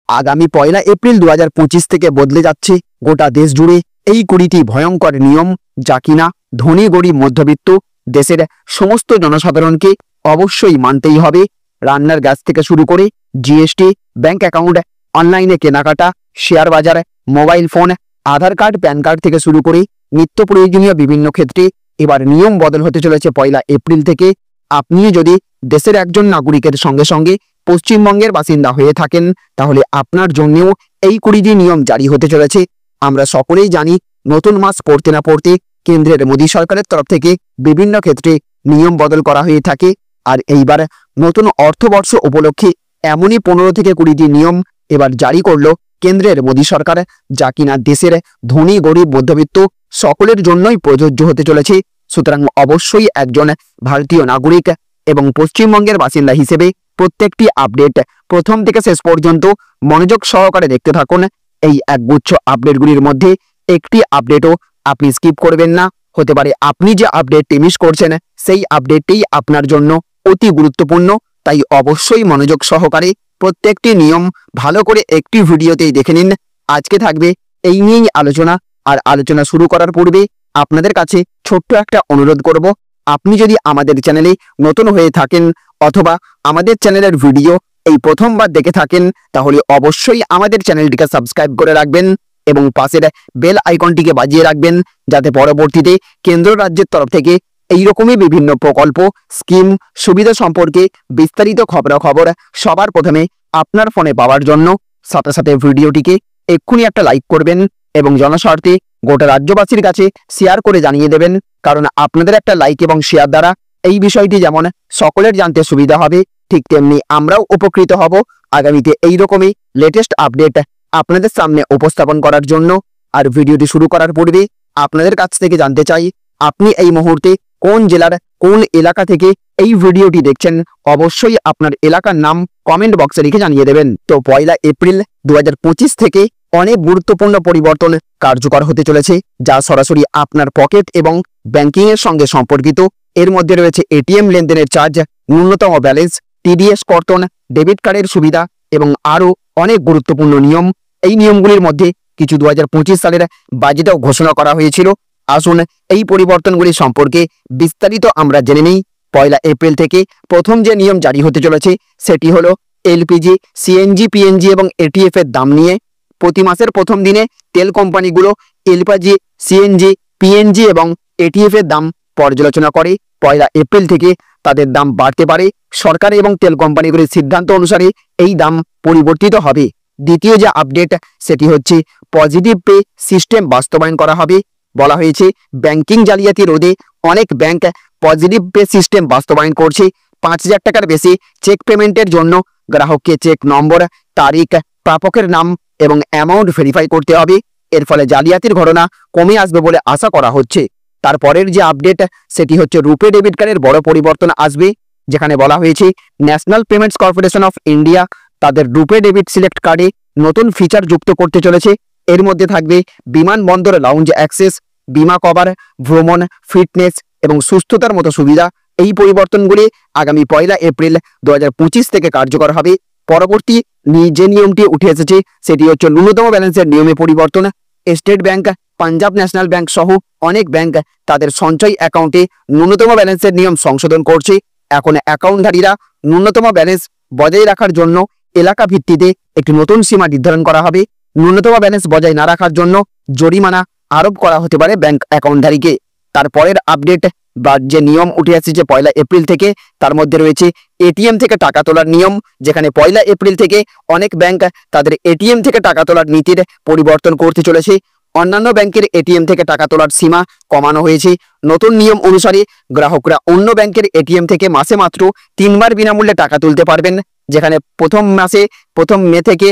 আগামী 1 এপ্রিল 2025 থেকে বদলে যাচ্ছে গোটা দেশ জুড়ে এই 20টি ভয়ঙ্কর নিয়ম, যা কিনা ধনী গরিব মধ্যবিত্ত দেশের সমস্ত জনসাধারণকে অবশ্যই মানতেই হবে। রান্নার গ্যাস থেকে শুরু করে জিএসটি, ব্যাংক অ্যাকাউন্ট, অনলাইনে কেনাকাটা, শেয়ার বাজার, মোবাইল ফোন, আধার কার্ড, প্যান কার্ড থেকে শুরু করে নিত্য প্রয়োজনীয় বিভিন্ন ক্ষেত্রে এবার নিয়ম বদল হতে চলেছে 1 এপ্রিল থেকে। আপনি যদি দেশের একজন নাগরিকের সঙ্গে সঙ্গে পশ্চিমবঙ্গের বাসিন্দা হয়ে থাকেন, তাহলে আপনার জন্যও এই 20টি নিয়ম জারি হতে চলেছে। আমরা সকলেই জানি, নতুন মাস পড়তে না পড়তে কেন্দ্রের মোদী সরকারের তরফ থেকে বিভিন্ন ক্ষেত্রে নিয়ম বদল করা হয়ে থাকে। আর এইবার নতুন অর্থবর্ষ উপলক্ষে এমনই 15 থেকে 20টি নিয়ম এবার জারি করলো কেন্দ্রের মোদী সরকার, যা কিনা দেশের ধনী গরিব মধ্যবিত্ত সকলের জন্যই প্রযোজ্য হতে চলেছে। সুতরাং অবশ্যই একজন ভারতীয় নাগরিক এবং পশ্চিমবঙ্গের বাসিন্দা হিসেবে প্রত্যেকটি আপডেট প্রথম থেকে শেষ পর্যন্ত মনোযোগ সহকারে দেখতে থাকুন। এই একগুচ্ছ আপডেটগুলির মধ্যে একটি আপডেটও আপনি স্কিপ করবেন না। হতে পারে আপনি যে আপডেটটি মিস করছেন সেই আপডেটটি আপনার জন্য অতি গুরুত্বপূর্ণ, তাই অবশ্যই মনোযোগ সহকারে প্রত্যেকটি নিয়ম ভালো করে একটি ভিডিওতেই দেখে নিন। আজকে থাকবে এই নিয়েই আলোচনা। আর আলোচনা শুরু করার পূর্বে আপনাদের কাছে ছোট্ট একটা অনুরোধ করব, আপনি যদি আমাদের চ্যানেলে নতুন হয়ে থাকেন অথবা আমাদের চ্যানেলের ভিডিও এই প্রথমবার দেখে থাকেন, তাহলে অবশ্যই আমাদের চ্যানেলটিকে সাবস্ক্রাইব করে রাখবেন এবং পাশের বেল আইকনটিকে বাজিয়ে রাখবেন, যাতে পরবর্তীতে কেন্দ্র রাজ্যের তরফ থেকে এইরকমই বিভিন্ন প্রকল্প, স্কিম, সুবিধা সম্পর্কে বিস্তারিত খবরাখবর সবার প্রথমে আপনার ফোনে পাওয়ার জন্য সাথে সাথে ভিডিওটিকে এক্ষুনি একটা লাইক করবেন এবং জনস্বার্থে গোটা রাজ্যবাসীর কাছে শেয়ার করে জানিয়ে দেবেন। কারণ আপনাদের একটা লাইক এবং শেয়ার দ্বারা এই বিষয়টি যেমন সকলের জানতে সুবিধা হবে, ঠিক তেমনি আমরাও উপকৃত হব আগামীতে এইরকমই লেটেস্ট আপডেট আপনাদের সামনে উপস্থাপন করার জন্য। আর ভিডিওটি শুরু করার পূর্বে আপনাদের কাছ থেকে জানতে চাই, আপনি এই মুহূর্তে কোন জেলার কোন এলাকা থেকে এই ভিডিওটি দেখছেন? অবশ্যই আপনার এলাকার নাম কমেন্ট বক্সে লিখে জানিয়ে দেবেন। তো 1 এপ্রিল 2025 থেকে অনেক গুরুত্বপূর্ণ পরিবর্তন কার্যকর হতে চলেছে, যা সরাসরি আপনার পকেট এবং ব্যাংকিং এর সঙ্গে সম্পর্কিত। এর মধ্যে রয়েছে এটিএম লেনদেনের চার্জ, ন্যূনতম ব্যালেন্স, টিডিএস কর্তন, ডেবিট কার্ডের সুবিধা এবং আরও অনেক গুরুত্বপূর্ণ নিয়ম। এই নিয়মগুলির মধ্যে কিছু 2025 সালের বাজেটেও ঘোষণা করা হয়েছিল। আসুন এই পরিবর্তনগুলি সম্পর্কে বিস্তারিত আমরা জেনে নিই। 1 এপ্রিল থেকে প্রথম যে নিয়ম জারি হতে চলেছে সেটি হলো এলপিজি, সিএনজি, পিএনজি এবং এটিএফ এর দাম নিয়ে। প্রতি মাসের প্রথম দিনে তেল কোম্পানিগুলো এলপিজি, সিএনজি, পিএনজি এবং এটিএফ এর দাম পর্যালোচনা করে। 1 এপ্রিল থেকে তাদের দাম বাড়তে পারে। সরকার এবং তেল কোম্পানিগুলির সিদ্ধান্ত অনুসারে এই দাম পরিবর্তিত হবে। দ্বিতীয় যে আপডেট সেটি হচ্ছে পজিটিভ পে সিস্টেম বাস্তবায়ন করা হবে। বলা হয়েছে ব্যাংকিং জালিয়াতি রোধে অনেক ব্যাংক পজিটিভ পে সিস্টেম বাস্তবায়ন করছে। 5,000 টাকার বেশি চেক পেমেন্টের জন্য গ্রাহককে চেক নম্বর, তারিখ, প্রাপকের নাম এবং অ্যামাউন্ট ভেরিফাই করতে হবে। এর ফলে জালিয়াতির ঘটনা কমে আসবে বলে আশা করা হচ্ছে। তারপরের যে আপডেট সেটি হচ্ছে রুপে ডেবিট কার্ডের বড় পরিবর্তন আসবে, যেখানে বলা হয়েছে national payments corporation of India তাদের রুপে ডেবিট সিলেক্ট কার্ডে নতুন ফিচার যুক্ত করতে চলেছে। এর মধ্যে থাকবে বিমানবন্দর লাউঞ্জ অ্যাক্সেস, বিমা কভার, ভ্রমণ, ফিটনেস এবং সুস্থতার মতো সুবিধা। এই পরিবর্তনগুলি আগামী 1 এপ্রিল 2025 থেকে কার্যকর হবে। পরবর্তী যে নিয়মটি উঠে এসেছে সেটি হচ্ছে ন্যূনতম ব্যালেন্সের নিয়মে পরিবর্তন। State bank, Punjab national bank সহ অনেক ব্যাংক তাদের সঞ্চয় অ্যাকাউন্টে ন্যূনতম ব্যালেন্সের নিয়ম সংশোধন করছে। এখন অ্যাকাউন্টধারীরা ন্যূনতম ব্যালেন্স বজায় রাখার জন্য এলাকা ভিত্তিতে একটি নতুন সীমা নির্ধারণ করা হবে। ন্যূনতম ব্যালেন্স বজায় না রাখার জন্য জরিমানা আরোপ করা হতে পারে ব্যাংক অ্যাকাউন্টধারীকে। তারপরের আপডেট বা যে নিয়ম উঠে আসছে 1 এপ্রিল থেকে, তার মধ্যে রয়েছে এটিএম থেকে টাকা তোলার নিয়ম, যেখানে 1 এপ্রিল থেকে অনেক ব্যাংক তাদের এটিএম থেকে টাকা তোলার নীতির পরিবর্তন করতে চলেছে। অন্যান্য ব্যাংকের এটিএম থেকে টাকা তোলার সীমা কমানো হয়েছে। নতুন নিয়ম অনুসারে গ্রাহকরা অন্য ব্যাংকের এটিএম থেকে মাসে মাত্র 3 বার বিনামূল্যে টাকা তুলতে পারবেন, যেখানে প্রথম মে থেকে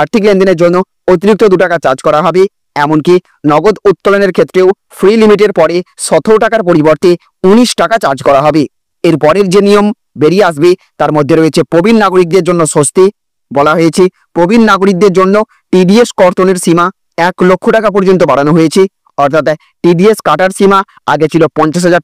আর্থিক লেনদেনের জন্য অতিরিক্ত 2 টাকা চার্জ করা হবে। এমনকি নগদ উত্তোলনের ক্ষেত্রেও ফ্রি লিমিটের পরে 17 টাকার পরিবর্তে 19 টাকা চার্জ করা হবে। এর পরের যে নিয়ম বেরিয়ে আসবে তার মধ্যে রয়েছে প্রবীণ নাগরিকদের জন্য স্বস্তি। বলা হয়েছে প্রবীণ নাগরিকদের জন্য টিডিএস কর্তনের সীমা 1 লক্ষ টাকা পর্যন্ত বাড়ানো হয়েছে। অর্থাৎ টিডিএস কাটার সীমা আগে ছিল 50,000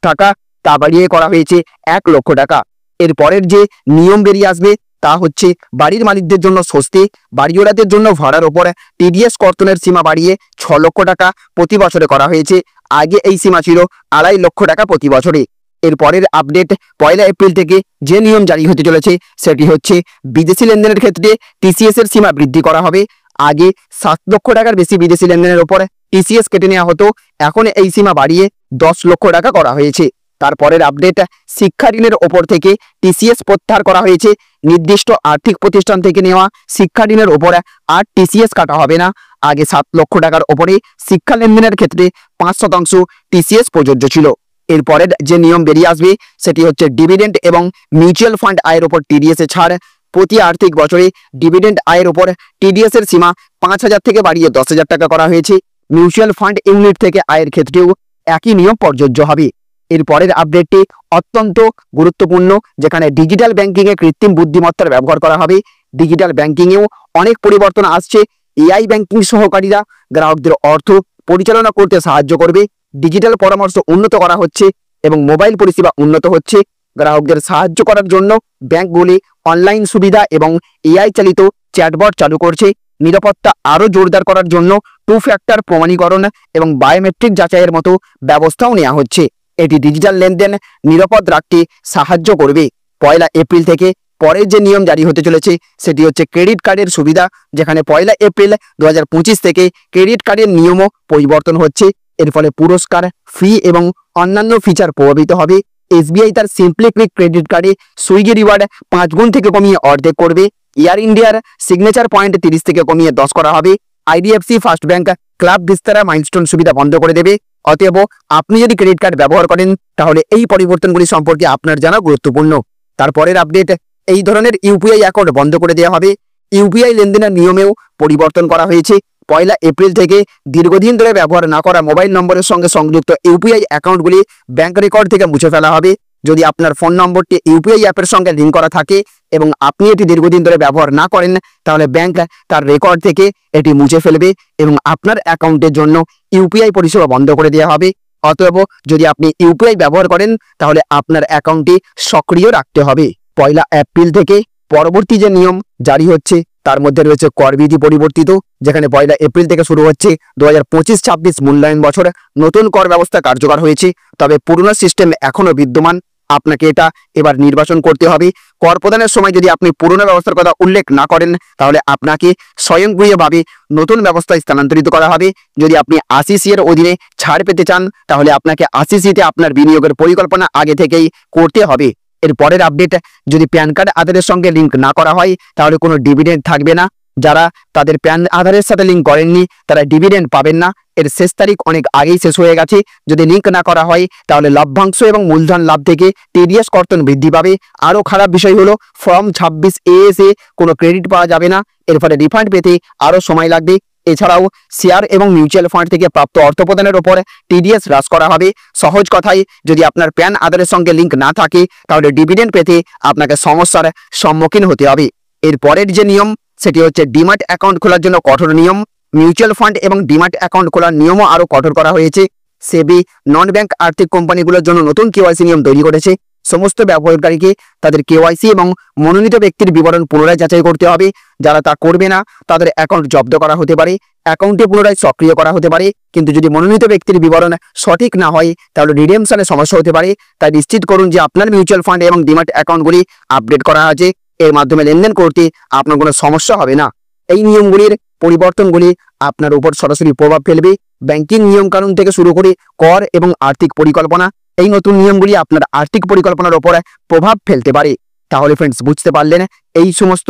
টাকা, তা বাড়িয়ে করা হয়েছে 1 লক্ষ টাকা। এর পরের যে নিয়ম বেরিয়ে আসবে তা হচ্ছে বাড়ির মালিকদের জন্য স্বস্তি, বাড়িওয়ালাদের জন্য ভাড়ার ওপর টিডিএস কর্তনের সীমা বাড়িয়ে 6 লক্ষ টাকা প্রতি বছরে করা হয়েছে। আগে এই সীমা ছিল 2.5 লক্ষ টাকা প্রতি বছরে। এর পরের আপডেট, 1 এপ্রিল থেকে যে নিয়ম জারি হতে চলেছে সেটি হচ্ছে বিদেশি লেনদেনের ক্ষেত্রে টিসিএস এর সীমা বৃদ্ধি করা হবে। আগে 7 লক্ষ টাকার বেশি বিদেশি লেনদেনের ওপর টিসিএস কেটে নেওয়া হতো, এখন এই সীমা বাড়িয়ে 10 লক্ষ টাকা করা হয়েছে। তারপরের আপডেট, শিক্ষা ঋণের ওপর থেকে টিসিএস প্রত্যাহার করা হয়েছে। নির্দিষ্ট আর্থিক প্রতিষ্ঠান থেকে নেওয়া শিক্ষা ঋণের ওপর আর টিসিএস কাটা হবে না। আগে 7 লক্ষ টাকার ওপরে শিক্ষা লেনদেনের ক্ষেত্রে 5% টিসিএস প্রযোজ্য ছিল। এরপরের যে নিয়ম বেরিয়ে আসবে সেটি হচ্ছে ডিভিডেন্ড এবং মিউচুয়াল ফান্ড আয়ের ওপর টিডিএস এ ছাড়। প্রতি আর্থিক বছরে ডিভিডেন্ড আয়ের ওপর টিডিএস এর সীমা 5,000 থেকে বাড়িয়ে 10,000 টাকা করা হয়েছে। মিউচুয়াল ফান্ড ইউনিট থেকে আয়ের ক্ষেত্রেও একই নিয়ম প্রযোজ্য হবে। এর পরের আপডেটটি অত্যন্ত গুরুত্বপূর্ণ, যেখানে ডিজিটাল ব্যাংকিং এ কৃত্রিম বুদ্ধিমত্তার ব্যবহার করা হবে। ডিজিটাল ব্যাংকিং এও অনেক পরিবর্তন আসছে। এআই ব্যাংকিং সহকারীরা গ্রাহকদের অর্থ পরিচালনা করতে সাহায্য করবে। ডিজিটাল পরামর্শ উন্নত করা হচ্ছে এবং মোবাইল পরিষেবা উন্নত হচ্ছে। গ্রাহকদের সাহায্য করার জন্য ব্যাংকগুলি অনলাইন সুবিধা এবং এআই চালিত চ্যাটবট চালু করছে। নিরাপত্তা আরও জোরদার করার জন্য 2 ফ্যাক্টর প্রমাণীকরণ এবং বায়োমেট্রিক যাচাইয়ের মতো ব্যবস্থাও নেওয়া হচ্ছে। এটি ডিজিটাল লেনদেন নিরাপদ রাখতে সাহায্য করবে। 1 এপ্রিল থেকে পরের যে নিয়ম জারি হতে চলেছে সেটি হচ্ছে ক্রেডিট কার্ডের সুবিধা, যেখানে 1 এপ্রিল 2025 থেকে ক্রেডিট কার্ডের নিয়মও পরিবর্তন হচ্ছে। এর ফলে পুরস্কার, ফি এবং অন্যান্য ফিচার প্রভাবিত হবে। এসবিআই তার সিম্পলি ক্লিক ক্রেডিট কার্ডে সুইগি রিওয়ার্ড 5 গুণ থেকে কমিয়ে অর্ধেক করবে। এয়ার ইন্ডিয়ার সিগনেচার পয়েন্ট 30 থেকে কমিয়ে 10 করা হবে। IDFC first bank club বিস্তারা milestone সুবিধা বন্ধ করে দেবে। অতএব আপনি যদি ক্রেডিট কার্ড ব্যবহার করেন তাহলে এই পরিবর্তনগুলি সম্পর্কে আপনার জানা গুরুত্বপূর্ণ। তারপরের আপডেট, এই ধরনের ইউপিআই অ্যাকাউন্ট বন্ধ করে দেওয়া হবে। ইউপিআই লেনদেনের নিয়মেও পরিবর্তন করা হয়েছে। 1 এপ্রিল থেকে দীর্ঘদিন ধরে ব্যবহার না করা মোবাইল নম্বরের সঙ্গে সংযুক্ত ইউপিআই অ্যাকাউন্টগুলি ব্যাংক রেকর্ড থেকে মুছে ফেলা হবে। যদি আপনার ফোন নম্বরটি ইউপিআই অ্যাপের সঙ্গে লিঙ্ক করা থাকে এবং আপনি এটি দীর্ঘদিন ধরে ব্যবহার না করেন তাহলে ব্যাংক তার রেকর্ড থেকে এটি মুছে ফেলবে এবং আপনার অ্যাকাউন্টের জন্য ইউপিআই পরিষেবা বন্ধ করে দেওয়া হবে। অতএব যদি আপনি ইউপিআই ব্যবহার করেন তাহলে আপনার অ্যাকাউন্টটি সক্রিয় রাখতে হবে। 1 এপ্রিল থেকে পরবর্তী যে নিয়ম জারি হচ্ছে তার মধ্যে রয়েছে করবিধি পরিবর্তিত, যেখানে 1 এপ্রিল থেকে শুরু হচ্ছে 2025-26 মূল্যায়ন বছর। নতুন কর ব্যবস্থা কার্যকর হয়েছে, তবে পুরনো সিস্টেম এখনো বিদ্যমান। আপনাকে এটা এবার নির্বাচন করতে হবে। কর প্রদানের সময় যদি আপনি পুরনো ব্যবস্থার কথা উল্লেখ না করেন তাহলে আপনাকে স্বয়ংক্রিয়ভাবে নতুন ব্যবস্থায় স্থানান্তরিত করা হবে। যদি আপনি 80C এর অধীনে ছাড় পেতে চান তাহলে আপনাকে 80C-তে আপনার বিনিয়োগের পরিকল্পনা আগে থেকেই করতে হবে। এর পরের আপডেট, যদি প্যান কার্ড আধারের সঙ্গে লিঙ্ক না করা হয় তাহলে কোনো ডিভিডেন্ড থাকবে না। যারা তাদের প্যান আধারের সাথে লিঙ্ক করেননি তারা ডিভিডেন্ড পাবেন না। এর শেষ তারিখ অনেক আগেই শেষ হয়ে গেছে। যদি লিঙ্ক না করা হয় তাহলে লভ্যাংশ এবং মূলধন লাভ থেকে টিডিএস কর্তন বৃদ্ধি পাবে। আরও খারাপ বিষয় হলো ফর্ম 26AS এ কোনো ক্রেডিট পাওয়া যাবে না। এর ফলে রিফান্ড পেতে আরও সময় লাগবে। এছাড়াও শেয়ার এবং মিউচুয়াল ফান্ড থেকে প্রাপ্ত অর্থ প্রদানের ওপর টিডিএস হ্রাস করা হবে। সহজ কথায়, যদি আপনার প্যান আধারের সঙ্গে লিঙ্ক না থাকে তাহলে ডিভিডেন্ড পেতে আপনাকে সমস্যার সম্মুখীন হতে হবে। এর পরের যে নিয়ম সেটি হচ্ছে ডিম্যাট অ্যাকাউন্ট খোলার জন্য কঠোর নিয়ম। মিউচুয়াল ফান্ড এবং ডিম্যাট অ্যাকাউন্ট খোলার নিয়মও আরও কঠোর করা হয়েছে। সেবি নন ব্যাংক আর্থিক কোম্পানিগুলোর জন্য নতুন কেওয়াইসি নিয়ম তৈরি করেছে। সমস্ত ব্যবহারকারীকে তাদের কেওয়াইসি এবং মনোনীত ব্যক্তির বিবরণ পুনরায় যাচাই করতে হবে। যারা তা করবে না তাদের অ্যাকাউন্ট জব্দ করা হতে পারে, অ্যাকাউন্টে পুনরায় সক্রিয় করা হতে পারে। কিন্তু যদি মনোনীত ব্যক্তির বিবরণ সঠিক না হয় তাহলে রিডেমশনে সমস্যা হতে পারে। তাই নিশ্চিত করুন যে আপনার মিউচুয়াল ফান্ড এবং ডিম্যাট অ্যাকাউন্টগুলি আপডেট করা আছে। এর মাধ্যমে লেনদেন করতে আপনার কোনো সমস্যা হবে না। এই নিয়মগুলির পরিবর্তনগুলি আপনার উপর সরাসরি প্রভাব ফেলবে। ব্যাংকিং নিয়মকানুন থেকে শুরু করে কর এবং আর্থিক পরিকল্পনা, এই নতুন নিয়মগুলি আপনার আর্থিক পরিকল্পনার উপর প্রভাব ফেলতে পারে। তাহলে ফ্রেন্ডস, বুঝতে পারলেন এই সমস্ত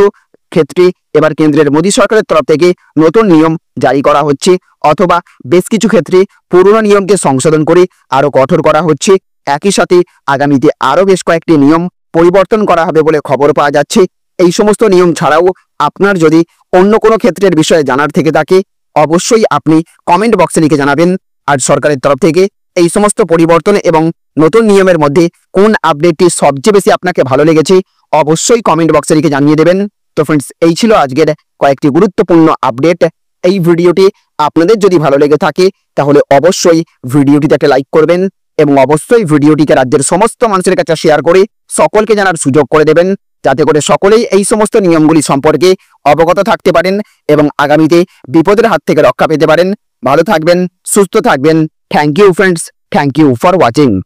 ক্ষেত্রে এবার কেন্দ্রের মোদী সরকারের তরফ থেকে নতুন নিয়ম জারি করা হচ্ছে, অথবা বেশ কিছু ক্ষেত্রে পুরনো নিয়মকে সংশোধন করে আরো কঠোর করা হচ্ছে। একই সাথে আগামীতে আরো বেশ কয়েকটি নিয়ম পরিবর্তন করা হবে বলে খবর পাওয়া যাচ্ছে। এই সমস্ত নিয়ম ছাড়াও আপনার যদি অন্য কোনো ক্ষেত্রের বিষয়ে জানার থেকে থাকে অবশ্যই আপনি কমেন্ট বক্সে লিখে জানাবেন। আর সরকারের তরফ থেকে এই সমস্ত পরিবর্তন এবং নতুন নিয়মের মধ্যে কোন আপডেটটি সবচেয়ে বেশি আপনাকে ভালো লেগেছে অবশ্যই কমেন্ট বক্সে লিখে জানিয়ে দেবেন। তো ফ্রেন্ডস, এই ছিল আজকের কয়েকটি গুরুত্বপূর্ণ আপডেট। এই ভিডিওটি আপনাদের যদি ভালো লেগে থাকে তাহলে অবশ্যই ভিডিওটিতে একটা লাইক করবেন এবং অবশ্যই ভিডিওটিকে রাজ্যের সমস্ত মানুষের কাছে শেয়ার করে সকলকে জানার সুযোগ করে দেবেন। যাতে করে সকলেই এই সমস্ত নিয়মগুলি সম্পর্কে অবগত থাকতে পারেন এবং আগামীতে বিপদের হাত থেকে রক্ষা পেতে পারেন। ভালো থাকবেন, সুস্থ থাকবেন। Thank you friends, thank you for watching.